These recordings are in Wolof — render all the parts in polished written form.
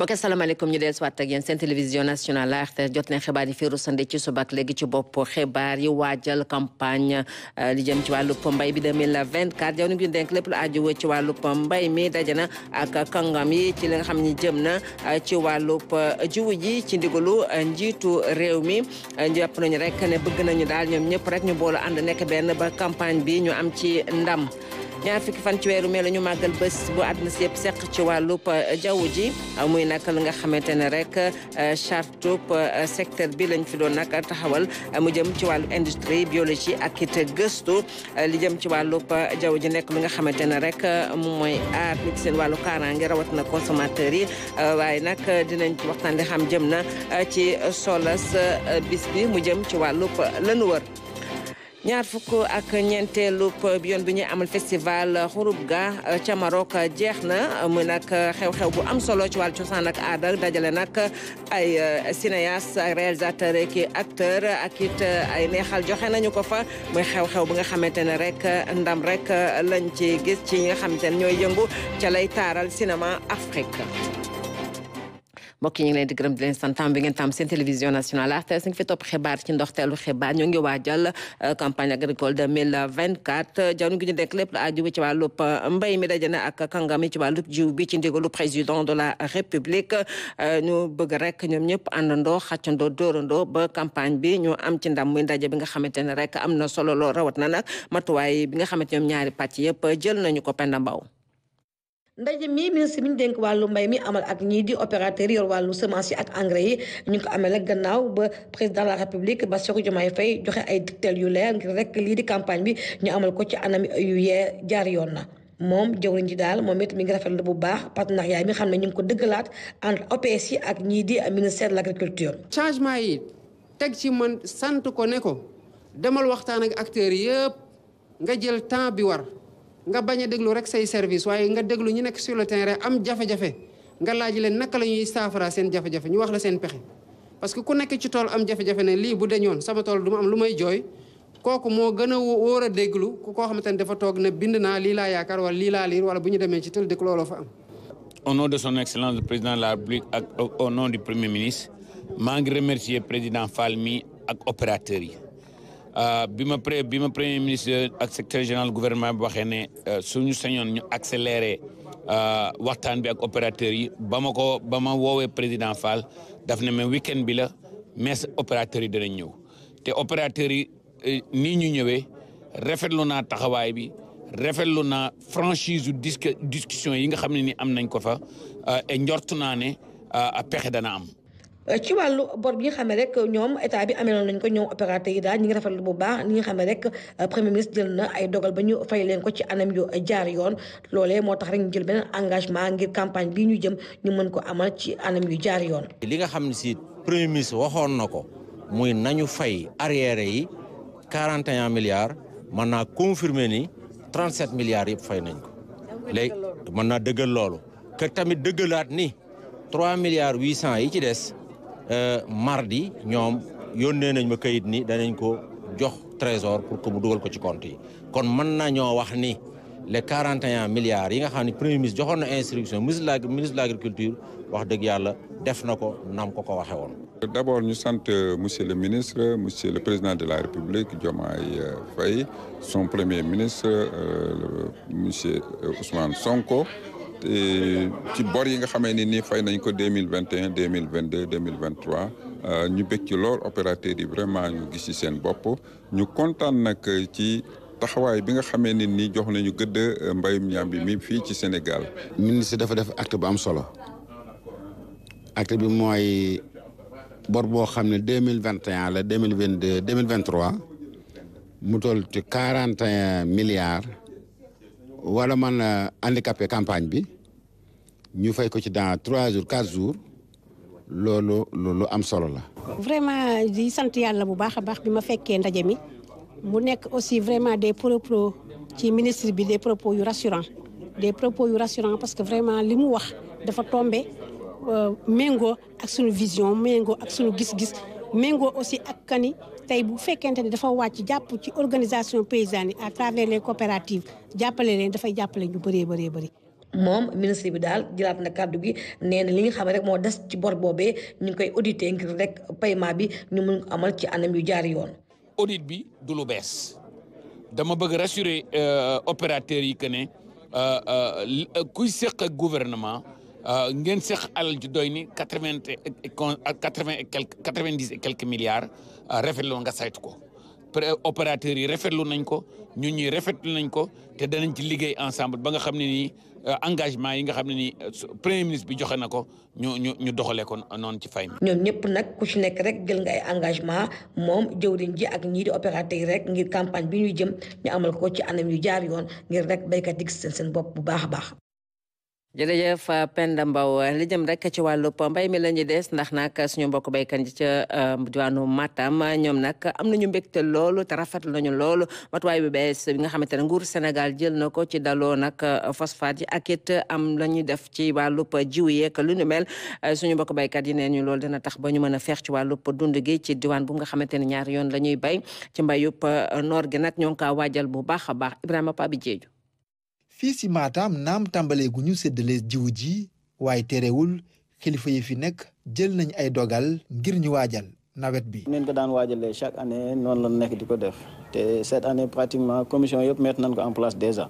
mbokk asalaamaaleykum ñu del soit ak yéen seen télévision nationale RTS jot nañ xibaar yi fi rusande ci suba ak léegi ci bopp xibaar yi waajal campagne li jëm ci wàllu mbay bi 2024 jaw ñu denk lépp lu aju ci wàllu mbay mi daje na ak kàngam yi ci li nga xam ni jëm na ci wàllu jiwu ji ci ndigalu njiitu réew mi jàpp nañu rek ne bëgg nañu daal ñoom ñëpp rek ñu boolu ànd nekk benn ba campagne bi ñu am ci ndam ñaar fukki fan ci weeru mai la ñu màggal bés bu àdduna si yëpp seq ci wàllub jaww ji muy nag li nga xamante ne rek charte secteur bi lañ fi doon nag taxawal mu jëm ci wàllu industrie biologie ak it gëstu li jëm ci wàllub jaww ji nekk li nga xamante ne rek moom mooy aar nit seen wàllu kaaraange rawat na consommateurs yi waaye nag dinañ ci waxtaan di xam jëm na ci solas bis bi mu jëm ci wàllub lanu wër ñaar fukk ak ñeenteelu yoon bi ñuy amal festival Khourouga ca Maroc jeex na mu nag xew-xew bu am solo ci wàllu cosaan ak aada dajale nag ay cinéaste ak réalisateur ak acteur ak it ay neexal joxe nañu ko fa muy xew-xew bi nga xamante ne rek ndam rek lañ ci gis ci ñi nga xamante ne ñooy yëngu ca lay taaral cinéma Afrique. mbokk yi ñu ngi leen di gërëm di leen sant bi ngeen tam seen télévision nationale RTS ngi fi topp xibaar ci ndoxteelu xibaar ñoo ngi waajal campagne agricole 2024 jaw ngi ñu denk lépp lu aju ci wàllu mbay mi daje na ak kàngam yi ci wàllu jiw bi ci ndigalu président de la république ñu bëgg rek ñoom ñëpp àndandoo xàccandoo dóorandoo ba campagne bi ñu am ci ndam muy ndaje bi nga xamante ne rek am na solo loo rawat na nag matuwaay bi nga xamante ñoom ñaari pàcc yëpp jël nañu ko Penda Mbaw ndaje mi ministre bi ñu dénk wàllu mbay mi amal ak ñii di opérateur yor wàllu semence yi ak engrais yi ñu ngi ko amee nag gannaaw ba président de la république Bassirou Diomaye Faye joxe ay digteel yu leer ngir rek lii di campagne bi ñu amal ko ci anam yu yee jaar yoon na moom jawriñ ji daal moom it mi ngi rafetlu bu baax partenariat mi xam ne ñu ngi ko dëggalaat entre OPS yi ak ñii di ministère de l' agriculture. changement yi teg ci man sant ko ne ko demal waxtaan ak acteurs yëpp nga jël temps bi war. nga bañ a déglu rek say service waaye nga déglu ñu nekk sur le terrain am jafe-jafe nga laaj leen naka la ñuy saafara seen jafe-jafe ñu wax la seen pexe parce que ku nekk ci tool am jafe-jafe ne lii bu dañoon sama tool du ma am lu may jooy kooku moo gën a wóor a déglu ku koo xamante ne dafa toog ne bind naa lii laa yaakaar wala lii laa liir wala bu ñu demee ci tël dëkk looloo fa am. Au nom de son excellence le président de la République ak au nom du premier ministre maa ngi remercier président Fall mi ak opérateurs yi. bi ma premier ministre ak secrétaire général gouvernement bi waxee ne suñu sañoon ñu accéléré waxtaan bi ak opérateurs yi ba ma woowee président Fall daf ne ma week-end bi la mais opérateurs yi danañ ñëw te opérateurs yi nii ñu ñëwee rafetlu naa taxawaay bi rafetlu naa franchise discussion yi nga xam ne ni am nañ ko fa et njortu naa ne pexe dana am. ci wàllu bor bi nga xam ne rek ñoom état bi ameloon nañ ko ñoom opérateur yi daal ñi ngi rafetlu bu baax ñi nga xam ne rek premier ministre jël na ay dogal ba ñu fay leen ko ci anam yu jaar yoon loolee moo tax rek ñu jël beneen engagement ngir campagne bii ñu jëm ñu mën ko amal ci anam yu jaar yoon. li nga xam ne si premier ministre waxoon na ko muy nañu fay arriéré yi 41 milliards mën naa confirmer ni 37 milliards yëpp fay nañ ko léegi mën naa dëggal loolu que tamit dëggalaat ni 3 milliards 800 yi ci des. mardi ñoom yónnee nañ ma kayit ni danañ ko jox trésor pour que mu dugal ko ci compte yi kon mën nañoo wax ni les 41 milliards yi nga xam ne premier ministre joxoon na instruction ministre de l'agriculture wax dëgg yàlla def na ko nam ko waxee woon. D'abord ñu sant monsieur le ministre monsieur le président de la République Diomaye Faye son premier ministre monsieur Ousmane Sonko. ci bor yi nga xamee ni nii fay nañ ko 2021 2022 2023 ñu bëgg ci lool opérateurs yi vraiment ñu gis ci seen bopp ñu kontaan nag ci taxawaay bi nga xamee ni nii jox nañu gëdd mbayum ñambi mi fii ci Sénégal. ministre dafa def acte bu am solo acte bi mooy bor boo xam ne 2021 la 2022 2023 mu toll ci 41 milliards. wala man handicapé campagne bi ñu fay ko ci dans 3 jours 4 jours loolu am solo la. vraiment di sant yàlla bu baax a baax bi ma fekkee ndaje mi mu nekk aussi vraiment des propos ci ministre bi des propos yu rassurant parce que vraiment li mu wax dafa tombé méngoo ak suñu vision méngoo ak suñu gis-gis méngoo aussi ak kani tey bu fekkente ne dafa wàcc jàpp ci organisation paysanne yi à travers les coopératives jàppale leen dafay jàppale ñu bëree bëri. moom ministre bi daal jëlaat na kàddu gi nee na li nga xam ne rek moo des ci bor boobee ñu ngi koy auditer ngir rek paiement bi ñu mun ko amal ci anam yu jaar yoon. audit bi du lu bees dama bëgg rassurer opérateurs yi que ne kuy seq ak gouvernement ngeen seq alal ju doy ni 90 et quelques milliards rafetlu nga saytu ko opérateurs yi rafetlu nañ ko ñun ñi rafetlu nañ ko te danañ ci liggéey ensemble ba nga xam ne nii engagement yi nga xam ne nii premier ministre bi joxe na ko ñu doxalee ko noonu ci fay mi. ñoom ñëpp nag ku ci nekk rek jël nga ay engagement moom jëwriñ ji ak ñii di opérateur yi rek ngir campagne bi ñuy jëm ñu amal ko ci anam yu jaar yoon ngir rek béykat yi gis seen bopp bu baax a baax. jërëjëf Penda Mbow li jëm rek ci wàllub mbay mi la ñu des ndax nag suñu mbokk béykat yi ca diwaanu Matam ñoom nag am nañu mbégte loolu te rafetlu nañu loolu matuwaay bu bees bi nga xamante ne nguur Sénégal jël na ko ci daloo nag phosphate yi ak it am la ñuy def ci wàllub jiw yeeg lu ñu mel suñu mbokk béykat yi nee ñu loolu dina tax ba ñu mën a feex ci wàllub dund gi ci diwaan bu nga xamante ne ñaari yoon la ñuy bay ci mbayub noor gi nag ñoo ngi kaa waajal bu baax a baax Ibrahima Pabi Diédhiou. fii si Matam naam tàmbalee gu ñu séddale jiwu ji waaye terewul kilifa yi fi nekk jël nañ ay dogal ngir ñu waajal nawet bi. neen ko daan waajalee chaque année noonu la nekk di ko def te cette année pratiquement commission yëpp mettre nañ ko en place déjà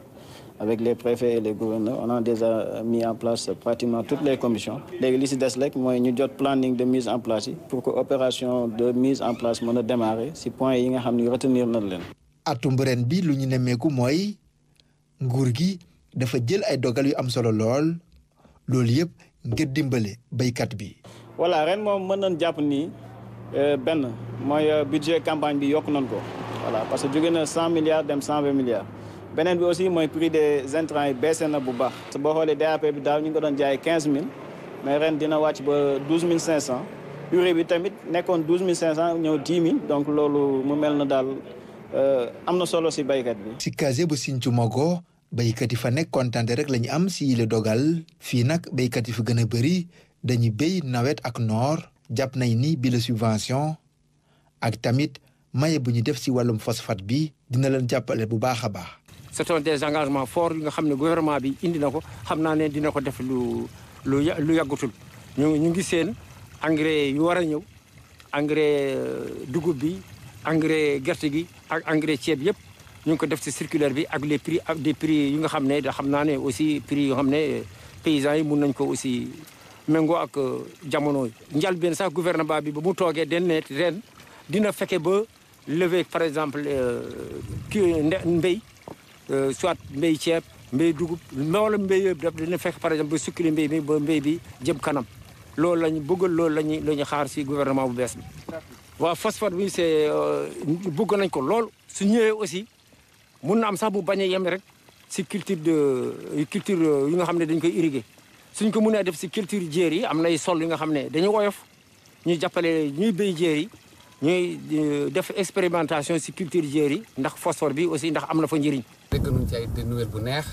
avec les préfets et les gouverneurs on a déjà mis en place pratiquement toutes les commissions léegi li si des rek mooy ñu jot planning de mise en place yi pour que opération de mise en place mën a démarrer si point yi nga xam ne retenir nañ leen. atum ren bi lu ñu nemmeeku mooy. nguur gi dafa jël ay dogal yu am solo lool loolu yëpp ngir dimbale béykat bi. voilà ren moom mën nañ jàpp ni benn mooy budget campagne bi yokk nañ ko voilà parce que jóge na 100 milliards dem 120 milliards beneen bi aussi mooy prix des intrants yi baissé na bu baax. parce que boo xoolee DAP bi daaw ñu ngi ko doon jaay 15000 mais ren dina wàcc ba 12500 urée bi tamit nekkoon 12500 ñëw 10000 donc loolu mu mel na daal am na solo si béykat bi. si case bu Sinthiou Mogo béykat yi fa nekk kontante rek la ñu am si yile dogal fii nag béykat yi fa gën a bëri dañuy béy nawet ak noor jàpp nañ ni bi la subvention ak tamit maye bu ñu def si wàllum phosphate bi dina leen jàppale bu baax a baax. ce sont des engagements forts yi nga xam ne gouvernement bi indi na ko xam naa ne dina ko def lu yàggatul ñu ngi seen engrais yu war a ñëw engrais dugub bi engrais gerte gi ak engrais ceeb yëpp. ñu ngi ko def ci circulaire bi ak les prix ak des prix yi nga xam ne da xam naa ne aussi prix yoo xam ne paysans yi mun nañ ko aussi méngoo ak jamono yi. njëlbéen sax gouvernement bi ba mu toogee den ne ren dina fekke ba lever par exemple mbéy soit mbéy ceeb mbéy dugub wala mbéy yëpp daf dina fekk par exemple ba sukkali mbéy mi ba mbéy bi jëm kanam loolu lañu bëggal loolu la ñu xaar ci gouvernement bu bees bi. waaw phosphate bi c'est bëgg nañ ko lool su ñëwee aussi. mun na am sax bu bañ a yem rek si culture yi nga xam ne dañ koy irriguer suñ ko mënee def si culture jéer yi am nay sol yi nga xam ne dañu woyof ñuy jàppale ñuy béy jéer yi ñuy def expérimentation si culture jéer yi ndax phosphore bi aussi ndax am na fa njëriñ. dégg nañ ci ay nouvelle bu neex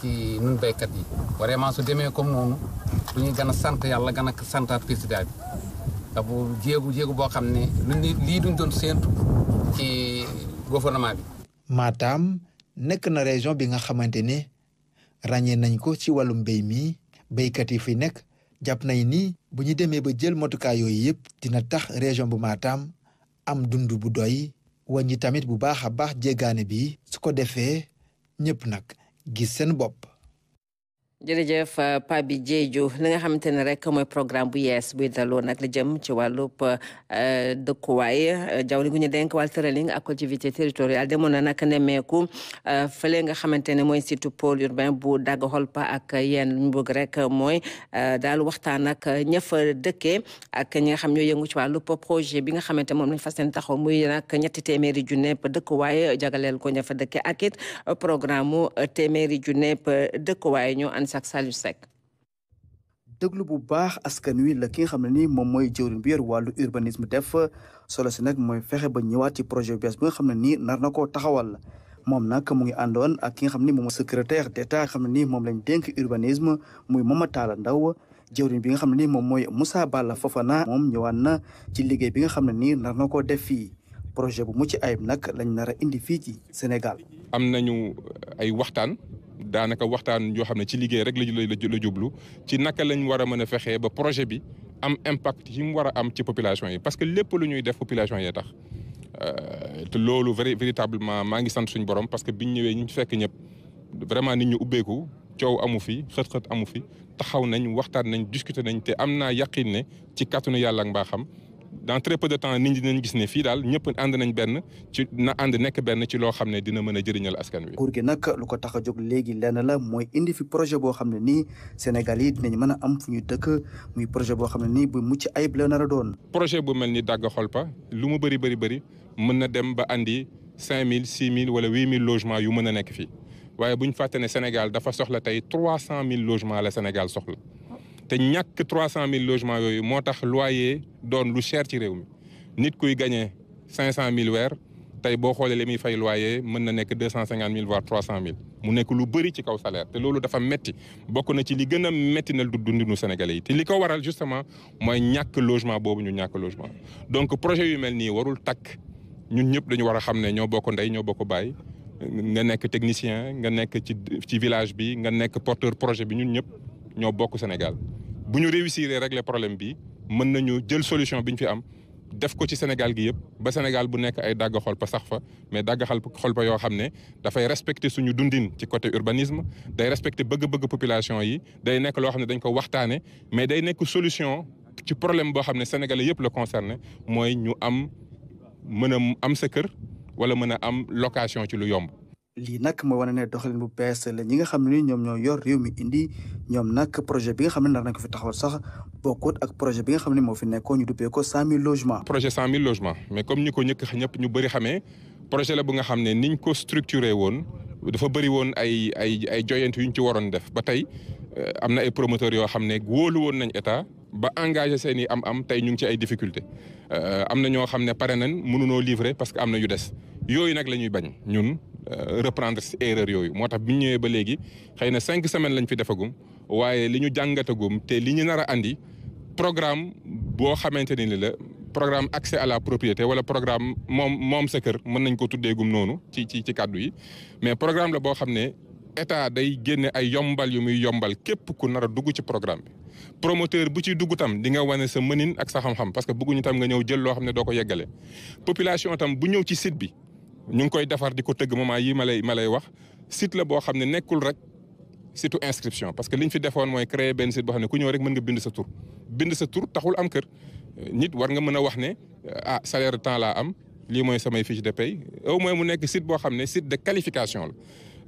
ci nun béykat yi vraiment su demee comme noonu du ñuy gën a sant yàlla gën a santaat président bi ndax bu jéegu boo xam ne lii duñ doon séentu ci gouvernement bi. Matam nekk na région bi nga xamante ne ràññee nañ ko ci wàllum mbéy mi béykat yi fi nekk jàpp nañ ni bu ñu demee ba jël motukaay yooyu yëpp dina tax région bu Matam am dund bu doy wàññi tamit bu baax a baax jéggaane bi su ko defee ñëpp nag gis seen bopp. jërëjëf Pabi Diédhiou li nga xamante ne rek mooy programme bu yees buy daloo nag la jëm ci wàllub dëkkuwaay jaww gu ñu denk wàllu tërëling ak collectivité territoriale demoon na nag nemmeeku fële nga xamante ne mooy site pôle urbain bu Daga Holpa ak yéen lu ñu bëgg rek mooy daal waxtaan ak ña fa dëkkee ak ñi nga xam ñoo yëngu ci wàllub projet bi nga xamante moom lañ fas yéene taxaw muy nag 300 junneeb dëkkuwaay jagaleel ko ña fa dëkkee ak it programme mu 100 junneeb dëkkuwaay ñoo ak Saliou Seck. déglu bu baax askan wi la ki nga xam ne ni moom mooy jëwriñ bi yor wàllu urbanisme def solo si nag mooy fexe ba ñëwaat ci projet bees bi nga xam ne nii nar na koo taxawal moom nag mu ngi àndoon ak ki nga xam ne moom mooy secrétaire d'État xam ne nii moom lañ dénk urbanisme muy Mama Talla Ndaw jëwriñ bi nga xam ne nii moom mooy Moussa Balla Fofana moom ñëwaat na ci liggéey bi nga xam ne nii nar na koo def fii projet bu mucc ayib nag lañ nar a indi fii ci Sénégal. am nañu ay waxtaan daanaka waxtaan yoo xam ne ci liggéey rek la jublu ci naka lañ war a mën a fexee ba projet bi am impact yi mu war a am ci population yi parce que lépp lu ñuy def population yee tax te loolu véritablement maa ngi sant suñu borom parce que biñ ñëwee ñu fekk ñëpp vraiment nit ñu ubbeeku coow amu fi xët-xët amu fi taxaw nañ waxtaan nañ discuter nañ te am naa yaqin ne ci kàttanu yàlla ak mbaaxam dans très peu de temps nit ñi dinañ gis ne fii daal ñëpp ànd nañ benn ci na ànd nekk benn ci loo xam ne dina mën a jëriñal askan wi. nguur gi nag lu ko tax a jóg léegi lenn la mooy indi fi projet boo xam ne nii Sénégal yi dinañ mën a am fu ñu dëkk muy projet boo xam ne nii bu mucc ayib la nar a doon. projet bu mel ni Daga Kholpa lu mu bëri mën na dem ba andi 5000 6000 wala 8000 logements yu mën a nekk fii waaye bu ñu fàtte ne Sénégal dafa soxla tey 300000 logements la Sénégal soxla. te ñàkk 300000 logements yooyu moo tax loyer doon lu cher ci réew mi nit kuy gagné 500000 weer tey boo xoolee li muy fay loyer mën na nekk 250000 voire 300000 mu nekk lu bëri ci kaw salaire te loolu dafa metti bokk na ci li gën a metti na dundinu Sénégalais yi te li ko waral justement mooy ñàkk logement boobu ñu ñàkk logement donc projet yu mel nii warul takk ñun ñëpp dañu war a xam ne ñoo bokk ndey ñoo bokk baay nga nekk technicien nga nekk ci village bi nga nekk porteur projet bi ñun ñëpp ñoo bokk Sénégal bu ñu réussir régler problème bi mën nañu jël solution bi ñu fi am def ko ci Sénégal gi yëpp ba Sénégal bu nekk ay Daga Kholpa sax fa mais Daga Kholpa yoo xam ne dafay respecter suñu dundin ci côté urbanisme day respecter bëgg-bëgg population yi day nekk loo xam ne dañ ko waxtaane mais day nekk solution ci problème boo xam ne Sénégalais yëpp la concerné mooy ñu mën a am sa kër wala mën a am location ci lu yomb. lii nag mooy wane ne doxalin bu bees la ñi nga xam ne ñoom ñoo yor réew mi indi ñoom nag projet bi nga xam ne nar nañ ko fi taxawal sax bokkut ak projet bi nga xam ne moo fi nekkoon ñu duppee ko 100000 logements. projet 100000 logements mais comme ñi ko ñëpp ñu bëri xamee projet la bu nga xam ne niñ ko structuré woon dafa bëri woon ay joyant yu ñu ci waroon def ba tey am na ay promoteurs yoo xam ne wóolu woon nañ état ba engagé seen i am tey ñu ngi ci ay difficultés am na ñoo xam ne pare nañ mënunoo livrer parce que am na yu des yooyu nag la ñuy bañ ñun. reprendre erreur yooyu moo tax bi ñu ñëwee ba léegi xëy na 5 semaines lañ fi defagum waaye li ñu jàngatagum te li ñu nar a andi programme boo xamante ni la programme accès à la propriété wala programme moom sa kër mën nañ ko tuddeegum noonu ci kàddu yi mais programme la boo xam ne état day génne ay yombal yu muy yombal képp ku nar a dugg ci programme bi promoteur bu ci dugg tam di nga wane sa mënin ak sa xam-xam parce que bëgguñu tam nga ñëw jël loo xam ne doo ko yeggale population tam bu ñëw ci site bi. ñu ngi koy defar di ko tëgg moment yi ma lay wax site la boo xam ne nekkul rek site inscription parce que liñ fi defoon mooy créer benn site boo xam ne ku ñëw rek mën nga bind sa tur taxul am kër nit war nga mën a wax ne salaire temps laa am lii mooy samay fiche de paye au moins mu nekk site boo xam ne site de qualification la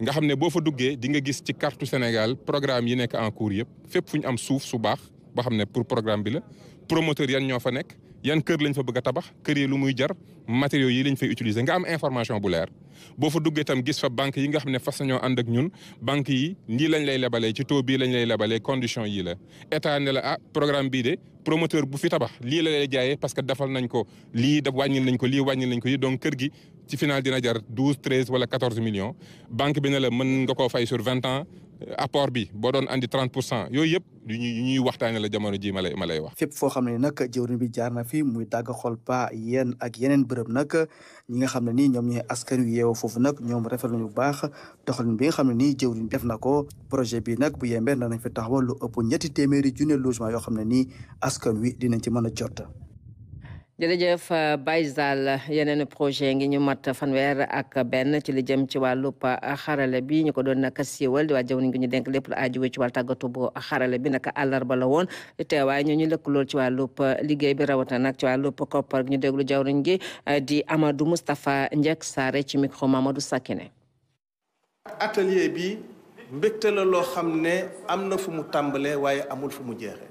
nga xam ne boo fa duggee di nga gis ci carte Sénégal programme yi nekk en cours yëpp fépp fu ñu am suuf su baax boo xam ne pour programme bi la promoteur yan ñoo fa nekk yan kër lañ fa bëgg a tabax kër yi lu muy jar matériaux yi lañ fay utiliser nga am information bu leer boo fa duggee tam gis fa banque yi nga xam ne fas nañoo ànd ak ñun banque yi lii lañ lay lebalee ci taux bii lañ lay lebalee condition yii la état ne la programme bii de promoteur bu fi tabax lii la lay jaayee parce que defal nañ ko lii daf wàññil nañ ko lii wàññil nañ ko lii donc kër gi ci final dina jar 12 13 wala 14 millions banque bi ne la mën nga koo fay sur 20 ans apport bi boo doon andi 30% yooyu yëpp yu ñuy waxtaane la jamono ji ma lay wax. fépp foo xam ne nag jëwriñ bi jaar na fi muy Daga Kholpa yéen ak yeneen bërëb nag ñi nga xam ne nii ñoom ñooy askan wi yeewoo foofu nag ñoom rafetlu ñu bu baax doxalin bi nga xam ne nii jëwriñ def na ko projet bi nag bu yembee danañ fi taxawal lu ëpp 200 junne logement yoo xam ne nii askan wi dinañ ci mën a jot. jërëjëf Baye Zal yeneen projet ngi ñu mat fanweer ak benn ci li jëm ci wàllub xarale bi ñu ko doon naka siiwal di waa jaww ngi ñu denk lépp lu aju ci wàllu tàggatu bu xarale bi naka àllarba la woon teewaay ñu lëkkalool ci wàllub liggéey bi rawatina nag ci wàllub koppar ñu déglu jawriñ gi di Amadou Moustapha Ndiek Saare ci micro Mamadou Sakine. atelier bi mbégte la loo xam ne am na fu mu tàmbalee waaye amul fu mu jeexee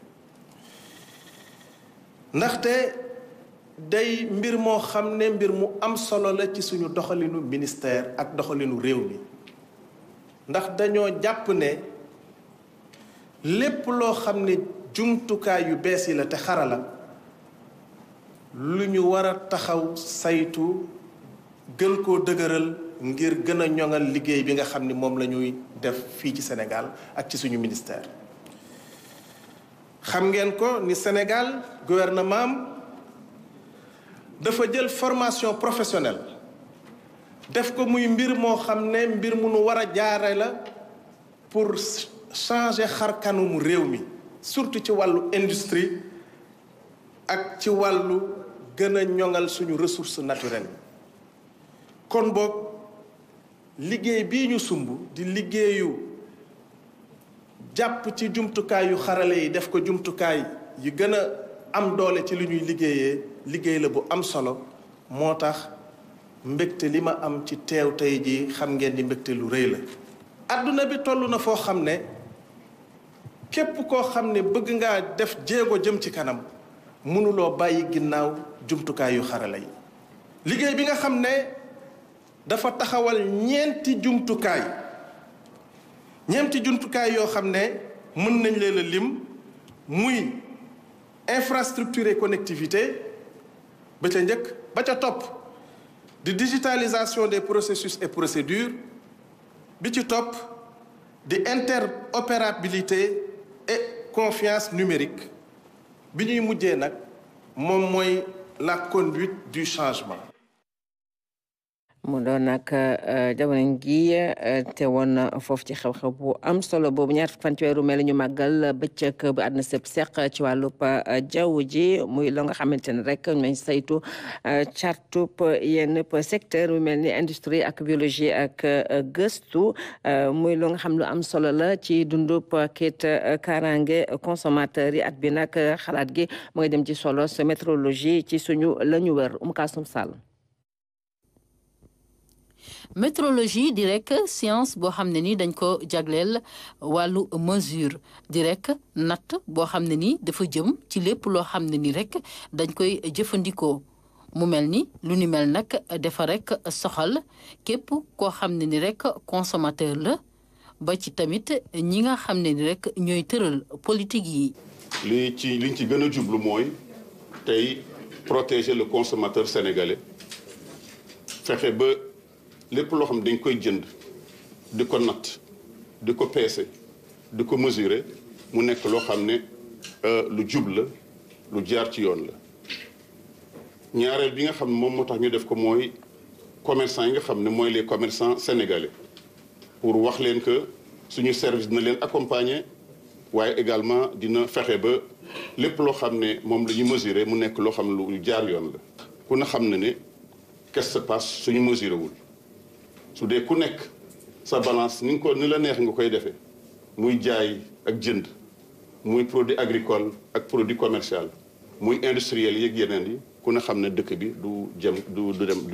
ndaxte. day mbir moo xam ne mbir mu am solo la ci suñu doxalinu ministère ak doxalinu réew mi ndax dañoo jàpp ne lépp loo xam ne jumtukaay yu bees yi la te xarala lu ñu war a taxaw saytu gën koo dëgëral ngir gën a ñoŋal liggéey bi nga xam ne moom la ñuy def fii ci Sénégal ak ci suñu ministère. xam ngeen ko ni Sénégal gouvernement dafa jël formation professionnelle def ko muy mbir moo xam ne mbir mu nu war a jaare la pour changer xar kanamu réew mi surtout ci wàllu industrie ak ci wàllu gën a ñoŋal suñu ressources naturelles kon boog liggéey bii ñu sumb di liggéeyu jàpp ci jumtukaay yu xarale yi def ko jumtukaay yi gën a am doole ci li ñuy liggéeyee liggéey la bu am solo moo tax mbégte li ma am ci teew tey jii xam ngeen di mbégte lu rëy la. adduna bi toll na foo xam ne képp koo xam ne bëgg ngaa def jéego jëm ci kanam mënuloo bàyyi ginnaaw jumtukaay yu xarala yi liggéey bi nga xam ne dafa taxawal ñeenti jumtukaay yoo xam ne mën nañ leen a lim muy infrastructure et connectivité ba ca njëkk ba ca topp di digitalisation des processus et procédures bi ci topp di interopérabilité et confiance numérique bi ñuy mujjee nag moom mooy la conduite du changement. mu doon nag jamono gi te woon foofu ci xew-xew bu am solo boobu ñaar fan ci weeru mel ñu màggal bëccëg bu àdduna sëpp seq ci wàllub jaww ji muy la nga xamante ne rek nañ saytu cartub yenn secteur mu mel ni industrie ak biologie ak gëstu muy lu nga xam lu am solo la ci dundub kit kaaraange consommateur yi at bi nag xalaat gi mu ngi dem ci solo sa météorologie ci suñu la ñu wër Kasum Sall. météorologie di rek science boo xam ne ni dañ ko jagleel wàllu mesure di rek natt boo xam ne ni dafa jëm ci lépp loo xam ne ni rek dañ koy jëfandikoo mu mel ni lu ni mel nag dafa rek soxal képp koo xam ne ni rek consommateur la ba ci tamit ñi nga xam ne ni rek ñooy tëral politique yi. liñ ci gën a jublu mooy tey protéger le consommateur sénégalais fexe ba. lépp loo xam dañ koy jënd di ko natt di ko peese di ko mesurer mu nekk loo xam ne lu jub la lu jaar ci yoon la ñaareel bi nga xam ne moom moo tax ñu def ko mooy commerçant yi nga xam ne mooy les commerçants sénégalais pour wax leen que suñu service dina leen accompagner waaye également dina fexe ba lépp loo xam ne moom la ñu mesurer mu nekk loo xam ne lu jaar yoon la ku ne xam ne qu'est-ce qui se passe suñu mesurer wul su dee ku nekk sa balance ni la neex nga koy defee muy jaay ak jënd muy produit agricole ak produit commercial muy industriel yeeg yeneen yi ku ne xam ne dëkk bi du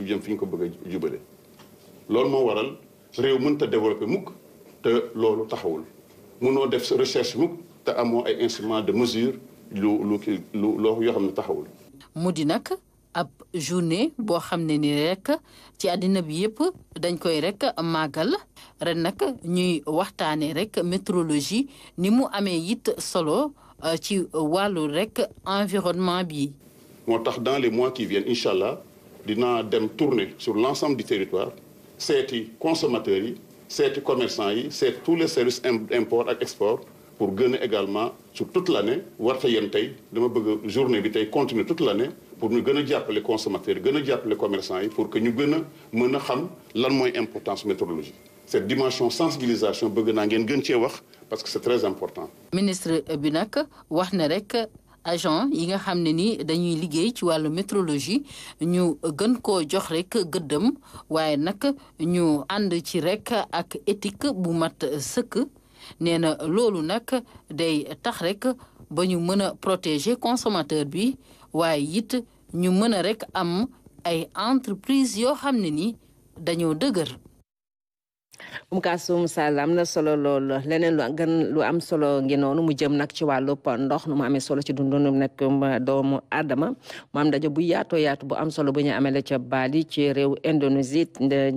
jëm fi ñu ko bëgg a jubale loolu moo waral réew mënta développer mukk te loolu taxawul mënoo def recherche mukk te amoo ay instruments de mesure loo yoo xam ne taxawul. mu di nag ab journée boo xam ne ni rek ci àddina bi yëpp dañ koy rek màggal ren nag ñuy waxtaanee rek météorologie ni mu amee it solo ci wàllu rek environnement bi. moo tax dans les mois qui viennent incha allah dinaa dem tourner sur l'ensemble du territoire seeti consommateurs yi seeti commerçants yi seeti tous les services import ak export pour gën a également sur toute l'année warta yéen tey dama bëgg journée bi tey continuer toute l'année pour ñu gën a jàppale consommateurs yi gën a jàppale commerçants yi pour que ñu gën a mën a xam lan mooy importance météorologie cette dimension sensibilisation bëgg naa ngeen gën cee wax parce que c'est très important. ministre bi nag wax na rek agent yi nga xam ne ni dañuy liggéey ci wàllu météorologie ñu gën koo jox rek gëddëm waaye nag ñu ànd ci rek ak éthique bu mat sëkk nee na loolu nag day tax rek ba ñu mën a protéger consommateur bi waaye it ñu mën a rek am ay entreprise yoo xam ne ni dañoo dëgër. Kasum Sall am na solo lool leneen lu am solo ngi noonu mu jëm nag ci wàllub ndox nu mu amee solo ci dundunu nag doomu Adama mu am ndaje bu yaatu bu am solo bu ñu amee ca Bali ci réew Indonésie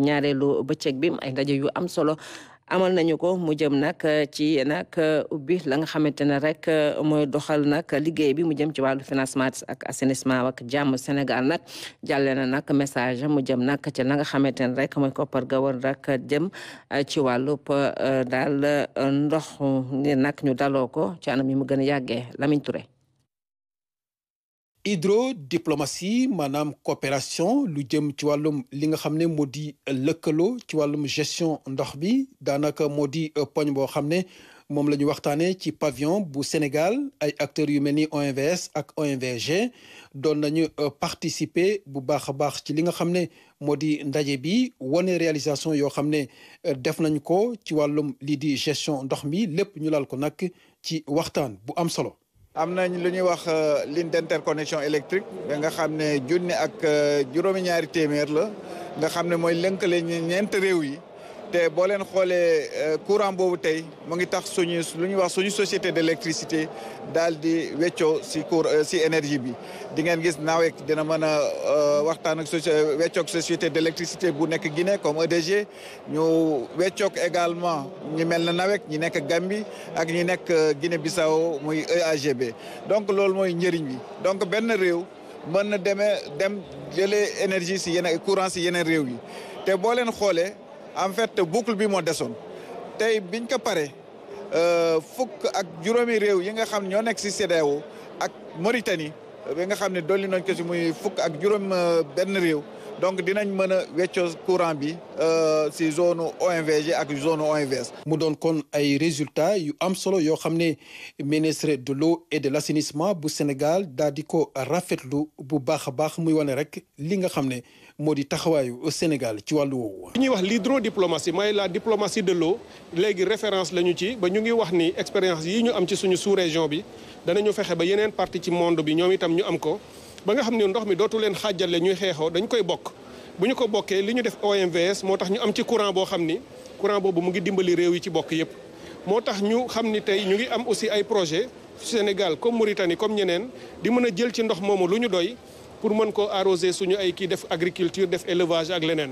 ñaareelu bëccëg bi ay ndaje yu am solo amal nañu ko mu jëm nag ci nag ubbi la nga xamante ne rek mooy doxal nag liggéey bi mu jëm ci wàllu financement ak assainissement ak jàmm Sénégal nag jàlle na nag message mu jëm nag ci la nga xamante ne rek mooy koppar ga war rek jëm ci wàllub daal ndox ni nag ñu daloo ko ci anam yi mu gën a yàggee Lamine Touré. hydrodiplomatie maanaam coopération lu jëm ci wàllum li nga xam ne moo di lëkkaloo ci wàllum gestion ndox bi daanaka moo di poñ boo xam ne moom la ñu waxtaanee ci pavillon bu Sénégal ay acteurs yu mel ni OMVS ak OMVG doon nañu participer bu baax a baax ci li nga xam ne moo di ndaje bi wane réalisation yoo xam ne def nañ ko ci wàllum lii di gestion ndox mi lépp ñu laal ko nag ci waxtaan bu am solo. am nañ lu ñuy wax ligne d'interconnexion électrique ba nga xam ne junni ak juróomi ñaari téeméer la nga xam ne mooy lënkale ñeent réew yi te boo leen xoolee courant boobu tey mu ngi tax lu ñuy wax suñu société d'électricité daal di weccoo si énergie bi di ngeen gis NAWEC dina mën a waxtaan ak weccoog société d'électricité bu nekk Guinée comme EDG ñu weccoog également ñi mel na NAWEC ñi nekk Gambie ak ñi nekk Guinée-Bissau muy EAGB donc loolu mooy njëriñ bi donc benn réew mën na dem jëlee énergie si yeneen courant si yeneen réew yi te boo leen xoolee en fait boucle bi moo desoon tey biñ ko pare fukk ak juróomi réew yi nga xam ñoo nekk si CEDEAO ak Mauritanie bi nga xam ne dolli nañ ko si muy fukk ak juróom benn réew donc dinañ mën a weccoo courant bi si zone OMVG ak zone OMVS. mu doon kon ay résultats yu am solo yoo xam ne ministre de l'eau et de l'assainissement bu Sénégal daal di ko rafetlu bu baax a baax muy wane rek li nga xam ne moo di taxawaayu Sénégal ci wàllu woowu. li ñuy wax l'hydrodiplomatie mooy la diplomatie de l'eau léegi référence la ñu ci ba ñu ngi wax ni expérience yi ñu am ci suñu sous-région bi danañu fexe ba yeneen partie ci monde bi ñoom itam ñu am ko ba nga xam ne ndox mi dootu leen xaajale ñuy xeexoo dañ koy bokk bu ñu ko bokkee li ñu def OMVS moo tax ñu am ci courant boo xam ni courant boobu mu ngi dimbali réew yi ci bokk yépp moo tax ñu xam ni tey ñu ngi am aussi ay projet Sénégal comme Mauritanie comme ñeneen di mën a jël ci ndox moomu lu ñu doy pour mën ko arroser suñu ay kii def agriculture def élevage ak leneen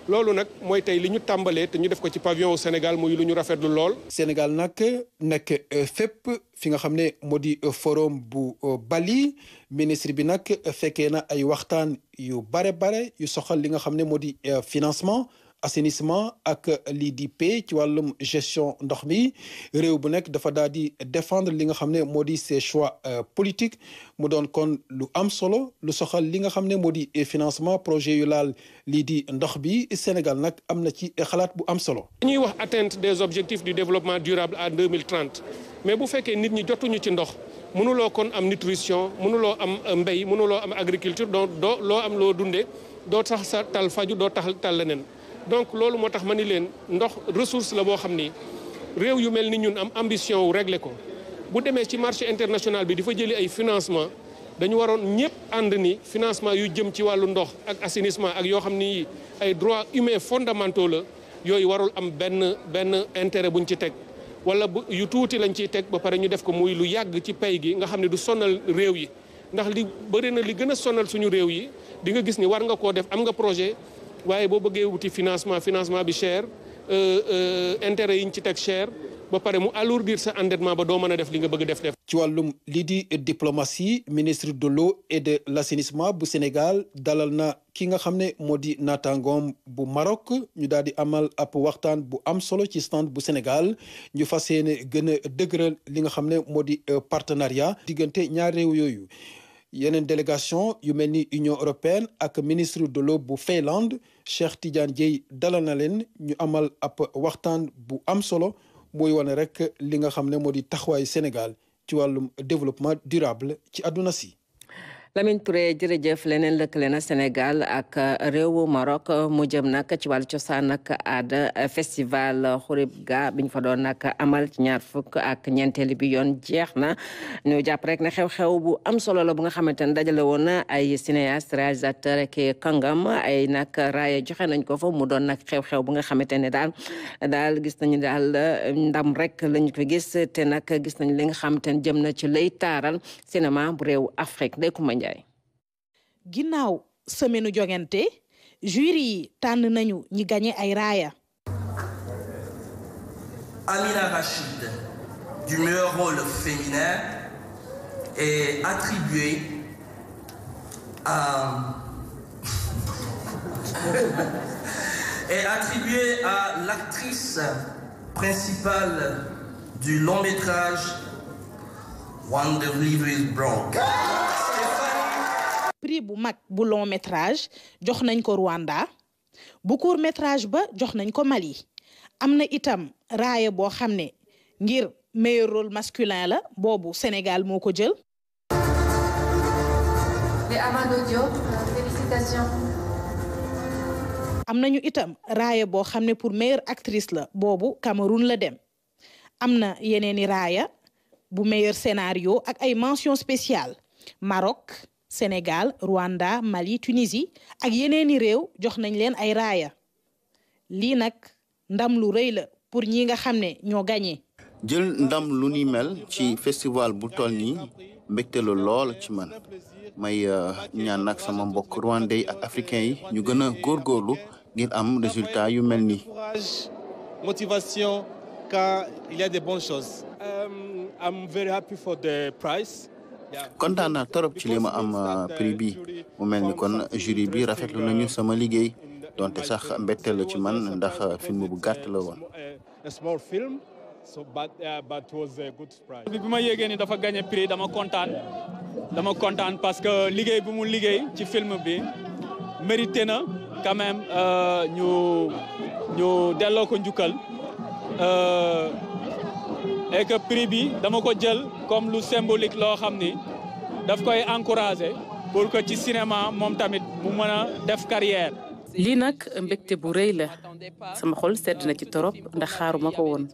loolu nag mooy tey li ñu tàmbalee te ñu def ko ci pavillon au Sénégal muy lu ñu rafetlu lool. Sénégal nag nekk fépp fi nga xam ne moo di forum bu Bali ministre bi nag fekkee na ay waxtaan yu bare yu soxal li nga xam ne moo di financement assainissement ak lii di paix ci wàllum gestion ndox mi réew bu nekk dafa daal di défendre li nga xam ne moo di ses choix politiques mu doon kon lu am solo lu soxal li nga xam ne moo di financement projet yu laal lii di ndox bi Sénégal nag am na ci xalaat bu am solo. ñuy wax atteinte des objectifs du développement durable à 2030 mais bu fekkee nit ñi jotuñu ci ndox mënuloo kon am nutrition mënuloo am mbéy mënuloo am agriculture doo loo am loo dundee doo tax sa tal faju doo tax tal leneen. donc loolu moo tax ma ni leen ndox ressource la boo xam ni réew yu mel ni ñun am ambition wu régler ko bu demee ci marché international bi di fa jëli ay financement dañu waroon ñëpp ànd ni financement yu jëm ci wàllu ndox ak assainissement ak yoo xam ni ay droits humains fondamentaux la yooyu warul am benn intérêt buñ ci teg wala yu tuuti lañ ciy teg ba pare ñu def ko muy lu yàgg ci pay gi nga xam ne du sonal réew yi ndax li bëri na li gën a sonal suñu réew yi di nga gis ni war nga koo def am nga projet waaye boo bëggee wuti financement bi cher intérêt yi ñu ci teg cher ba pare mu alourdir sa endettement ba doo mën a def li nga bëgg def. ci wàllum lii di diplomatie ministre de l'eau et de l'assainissement bu Sénégal dalal na ki nga xam ne moo di naataangoom bu Maroc ñu daal di amal ab waxtaan bu am solo ci stand bu Sénégal ñu fas yéene gën a dëgëral li nga xam ne moo di partenariat diggante ñaar réew yooyu. yeneen délégation yu mel ni Union européenne ak ministre de l'eau bu Finlande Cheikh Tidiane Dièye dalal na leen ñu amal ab waxtaan bu am solo muy wane rek li nga xam ne moo di taxawaayu Sénégal ci wàllum développement durable ci àdduna si. Lamine Touré jërëjëf leneen lëkkale na Sénégal ak réewu Maroc mu jëm nag ci wàllu cosaan ak aada festival Khouribga biñ fa doon nag amal ci 24 bi yoon jeex na ñu jàpp rek ne xew-xew bu am solo la bu nga xamante ne dajale woon na ay cinéaste réalisateur ak kàngam ay nag raaya joxe nañ ko fa mu doon nag xew-xew bu nga xamante ne daal gis nañu daal ndam rek lañu ko gis te nag gis nañu li nga xamante ne jëm na ci lay taaral cinéma bu réew Afrique ginnaaw semaine jogante jury yi tànn nañu ñi gagné ay raaya. Amina Rachid du meilleur rôle féminin est attribuée à l'actrice principale du long métrage Wonderfully Bronx. prix bu mag bu long métrage jox nañ ko Rwanda bu court métrage ba jox nañ ko Mali am na itam raaya boo xam ne ngir meilleur rôle masculin la boobu Sénégal moo ko jël. Félicitations. am nañu itam raaya boo xam ne pour meilleure actrice la boobu Cameroun la dem am na yeneeni raaya bu meilleur scénario ak ay mention spéciale Maroc Sénégal Rwanda Mali Tunisie ak yeneeni réew jox nañ leen ay raaya lii nag ndam lu rëy la pour ñi nga xam ne ñoo gagné. jël ndam lu ni mel ci festival bu toll nii mbégte la lool ci man may ñaan nag sama mbokk rwandais ak africains yi ñu gën a góorgóorlu ngir am résultat yu mel nii. Motivation quand il y a des bonnes choses. I'm very happy for the prize. kontaan naa torop ci li ma am prix bi mu mel ni kon jury bi rafetlu nañu sama liggéey donte sax mbégte la ci man ndax film bu gàtt la woon. bi ma yéegee ni dafa gagné prix dama kontaan parce que liggéey bu mu liggéey ci film bi mérité na quand même ñu delloo ko njukkal et que prix bi dama ko jël comme lu symbolique loo xam ni daf koy encourager pour que ci cinéma moom tamit mu mën a def carrière. lii nag mbégte bu rëy la sama xol sedd na ci torop ndax xaaruma ko woon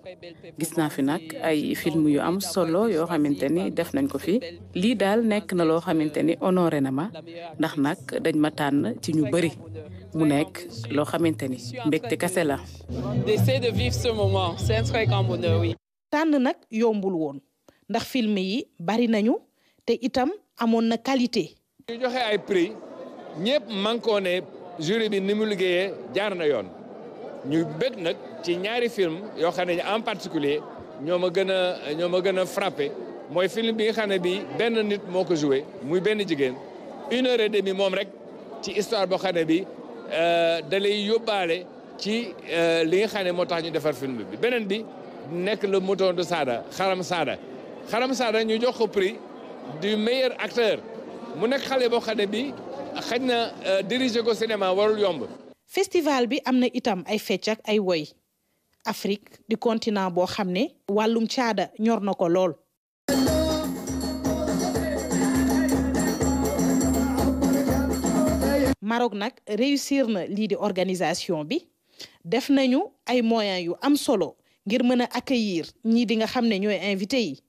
gis naa fi nag ay film yu am solo yoo xamante ni def nañ ko fi lii daal nekk na loo xamante ni honoré na ma ndax nag dañ ma tànn ci ñu bëri mu nekk loo xamante ni mbégte kase la. D'essayer de vivre ce moment, c'est un très grand bonheur, oui. tànn nag yombul woon ndax film yi bari nañu te itam amoon na qualité. ñu joxe ay prix ñëpp mànkoo ne jury bi ni mu liggéeyee jaar na yoon ñu bëgg nag ci ñaari film yoo xam ne en particulier ñoo ma gën a frappé mooy film bi nga xam ne bi benn nit moo ko joué muy benn jigéen 1h30 moom rek ci histoire boo xam ne bi da lay yóbbaale ci li nga xam ne moo tax ñu defar film bi beneen bi nekk le mouton de Sada Xaram Sada ñu jox ko prix du meilleur acteur mu nekk xale boo xam ne bi xëy na diriger ko cinéma warul yomb. festival bi am na itam ay fecc ak ay woy Afrique di continent boo xam ne wàllum caada ñor na ko lool. Maroc nag réussir na lii di organisation bi def nañu ay moyens yu am solo ngir mën a accueillir ñii di nga xam ne ñooy invité yi.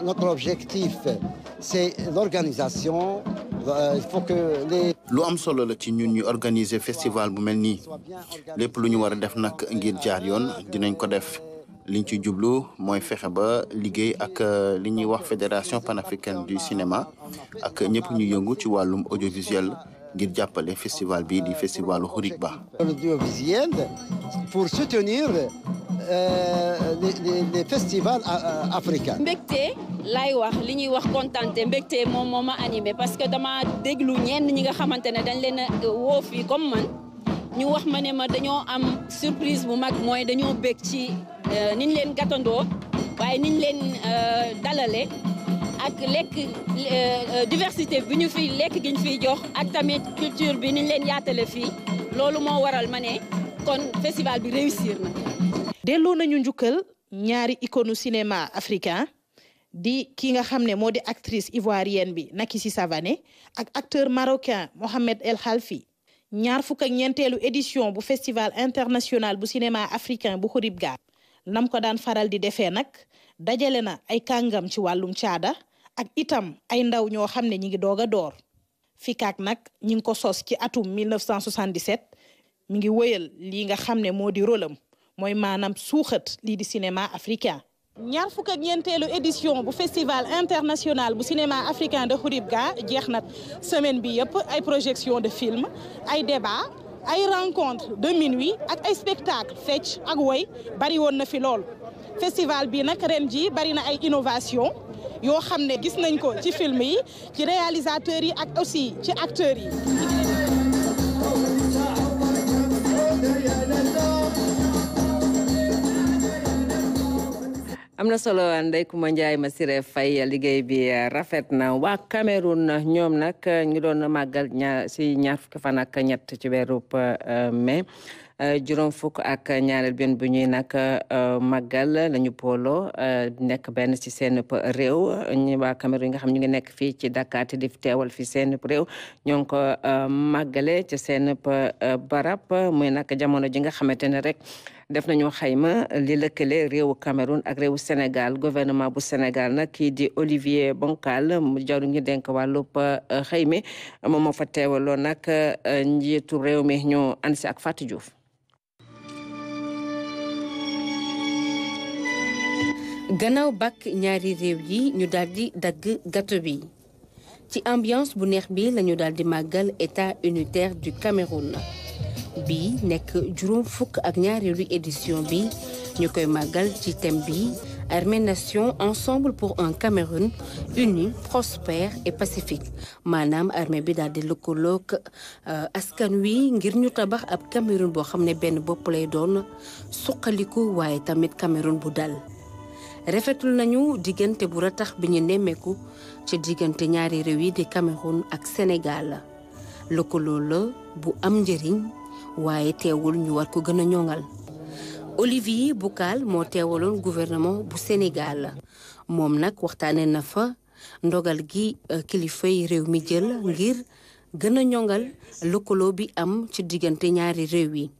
Notre objectif, c'est l'organisation. Il faut que les... lu am solo la ci ñun ñu organiser festival bu mel nii lépp lu ñu war a def nag ngir jaar yoon dinañ ko def liñ ci jublu mooy fexe ba liggéey ak li ñuy wax fédération panafricaine du cinéma ak ñëpp ñu yëngu ci wàllum audiovisuel ngir jàppale festival bi di festivalu Khouribga. Audiovisuel pour soutenir les festivals africains. mbégte laay wax li ñuy wax kontante mbégte moom moo ma animé parce que dama déglu ñenn ñi nga xamante ne dañ leen a woo fii comme man ñu wax ma ne ma dañoo am surprise bu mag mooy dañoo bég ci niñ leen gàttandoo waaye niñ leen dalale ak lekk diversité bi ñu fi lekk gi ñu fiy jox ak tamit culture bi niñ leen yaatale fii loolu moo waral ma ne kon festival bi réussir na. delloo nañu njukkal ñaari icône cinéma africain di ki nga xam ne moo di actrice ivoirienne bi Nakissi Savané ak acteur marocain Mohamed El Khalfi. 24e édition bu festival international bu cinéma africain bu Khouribga nam ko daan faral di defee nag dajale na ay kàngam ci wàllum caada ak itam ay ndaw ñoo xam ne ñi ngi doog a door FICAC nag ñi ngi ko sos ci atum 1977 mi ngi wëyal lii nga xam ne moo di rôlam mooy maanaam suuxat lii di cinéma africain. 24e édition bu festival international bu cinéma africain de Khouribga jeex na semaine bi yëpp ay projection de film ay débat ay rencontre de minuit ak ay spectacle fecc ak woy bari woon na fi lool. festival bi nag ren ji bari na ay innovation yoo xam ne gis nañ ko ci film yi ci réalisateurs yi ak aussi ci acteurs yi. am na solo Ndeye Coumba Ndiaye Massiré Faye liggéey bi rafet na waa Cameroun ñoom nag ñu doon màggal ñaar fukki fan ak ñett ci weeru mai juróom fukk ak ñaareel benn bu ñuy nag màggal lañu booloo nekk benn ci seen réew ñu waa Cameroun yi nga xam ñu ngi nekk fii ci Dakar te di teewal fi seen réew ñoo ngi ko màggale ci seen barab muy nag jamono ji nga xamante ne rek def nañu xayma li lëkkale réewu Cameroun ak réewu Sénégal gouvernement bu Sénégal nag kii di Olivier Bonkal mu jaru ngi denk wàllub xëyme moom moo fa teewaloo nag njiitu réew mi ñu ànd si ak Fatou Diouf. gannaaw bak ñaari réew yi ñu daal di dagg gâteau bi ci ambiance bu neex bi lañu daal di màggal état unitaire du Cameroun bi nekk juróom fukk ak ñaareelu édition bi ñu koy màggal ci thème bi Armée Nation ensemble pour un Cameroun uni prospère et pacifique maanaam armée bi daal di lëkkaloog askan wi ngir ñu tabax ab Cameroun boo xam ne benn bopp lay doon suqaliku waaye tamit Cameroun bu dal rafetul nañu diggante bu ratax bi ñu nemmeeku ci diggante ñaari réew yi di Cameroun ak Sénégal lëkkaloo la bu am njëriñ waaye teewul ñu war ko gën a ñoŋal Olivier Bonkal moo teewaloon gouvernement bu Sénégal moom nag waxtaane na fa ndogal gi kilifay réew mi jël ngir gën a ñoŋal lëkkaloo bi am ci diggante ñaari réew yi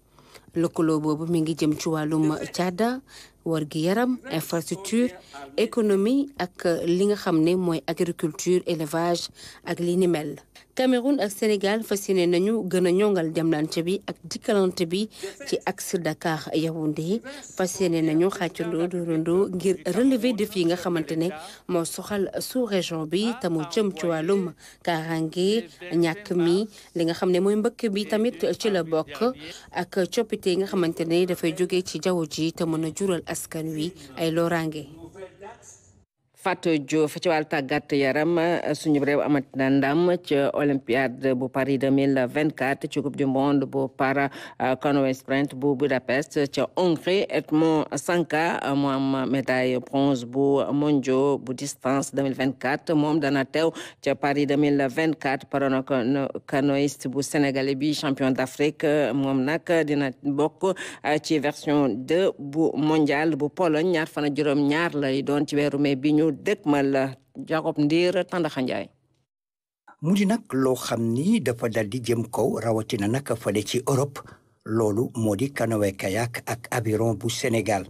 lëkkaloo boobu mi ngi jëm ci wàllum caada war gi yaram infrastructure économie ak li nga xam ne mooy agriculture élevage ak li ni mel Cameroun ak Sénégal fas yéene nañu gën a ñongal demlante bi ak dikkalante bi ci axe Dakar Yaoundé fas yéene nañu xàccandoo dóorandoo ngir relever défi yi nga xamante ne moo soxal sous-région bi te mu jëm ci wàllum kaaraange ñàkk mi li nga xam ne mooy mbëkk bi tamit ci la bokk ak coppite yi nga xamante ne dafay jóge ci jaww ji te mën a jural askan wi ay loraange. Fatou Diouf ci wàllu tàggat yaram suñu réew amat na ndam ci Olympiade bu Paris 2024 ci coupe du monde bu para canoë sprint bu Budapest ci Hongrie Edmond Sanka mu am médaille bronze bu mondiaux bu distance 2024 moom dana teew ci Paris 2024 paracanoïste bu sénégalais bi champion d'Afrique moom nag dina bokk ci version 2 bu mondial bu Pologne ñaar fan ak juróom ñaar lay doon ci weeru mai bi ñu dëkkmal Jacob Ndiir Tandaxa Njaay mu di nag loo xam ni dafa dal di jëm kaw rawatina nag fale ci Europe loolu moo di canoë kayak ak aviron bu Sénégal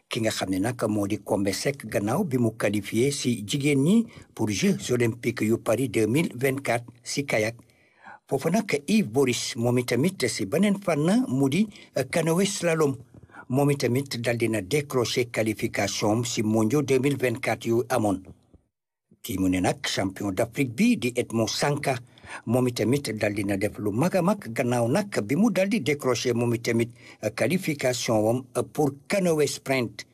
ki nga xam ne nag moo di Combé Seck gannaaw bi mu qualifié si jigéen ñi pour Jeux olympiques yu Paris 2024 si kayak foofu nag Yves Boris moom itamit si beneen fànn mu di canoë slalom moom itamit dal dina décroché qualification si mondiaux 2024 yu amoon kii mu ne nag champion d'Afrique bi di Edmond Sanka moom itamit dal dina def lu mag a mag gannaaw nag bi mu dal di décroché moom itamit qualification wam pour canoë sprint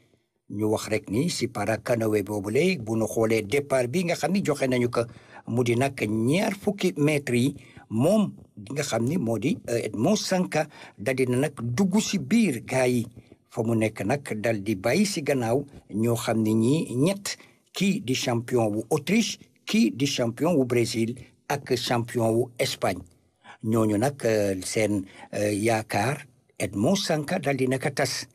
ñu wax rek ni si para canoë boobule bu nu xoolee départ bi nga xam ni joxe nañu ko mu di nag 20 mètres yi moom di nga xam ni moo di Edmond Sanka dal dina nag dugg si biir gaa yi fa mu nekk nag dal di bàyyi si gannaaw ñoo xam ne ñii ñett kii di champion wu Autriche kii di champion wu Brésil ak champion wu Espagne ñooñu nag seen yaakaar Edmond Sanka dal di naka tas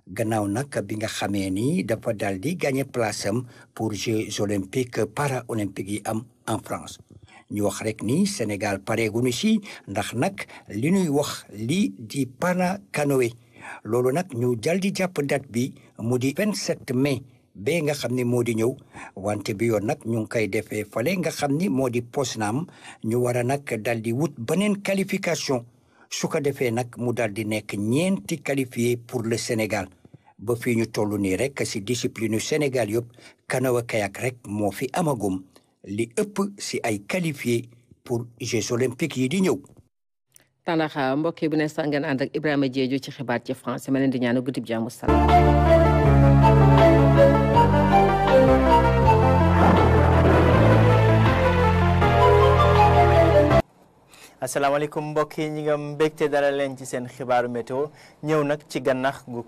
gannaaw nag bi nga xamee ni dafa dal di gagné place am pour Jeux olympiques para-olympiques yi am en France ñu wax rek ni Sénégal pareeguñu si ndax nag li ñuy wax lii di para canoë loolu nag ñu dal di jàpp date bi mu di 27 mai ba nga xam ni moo di ñëw wante bi yoon nag ñu ngi koy defee fale nga xam ni moo di Poznan ñu war a nag dal di wut beneen qualification su ko defee nag mu dal di nekk ñeenti qualifié pour le Sénégal ba fii ñu toll nii rek si discipline yu Sénégal yëpp canoë kayak rek moo fi amagum li ëpp si ay qualifié pour Jeux olympiques yi di ñëw. Tandaxa mbokk yi bu ne sax ngeen ànd ak Ibrahima Diédhiou ci xibaar ci français ma leen di ñaanal guddi jàmm salaam. asalaamaaleykum mbokk yi ñi nga mbégte dara leen ci seen xibaaru météo ñëw nag ci gànnax gu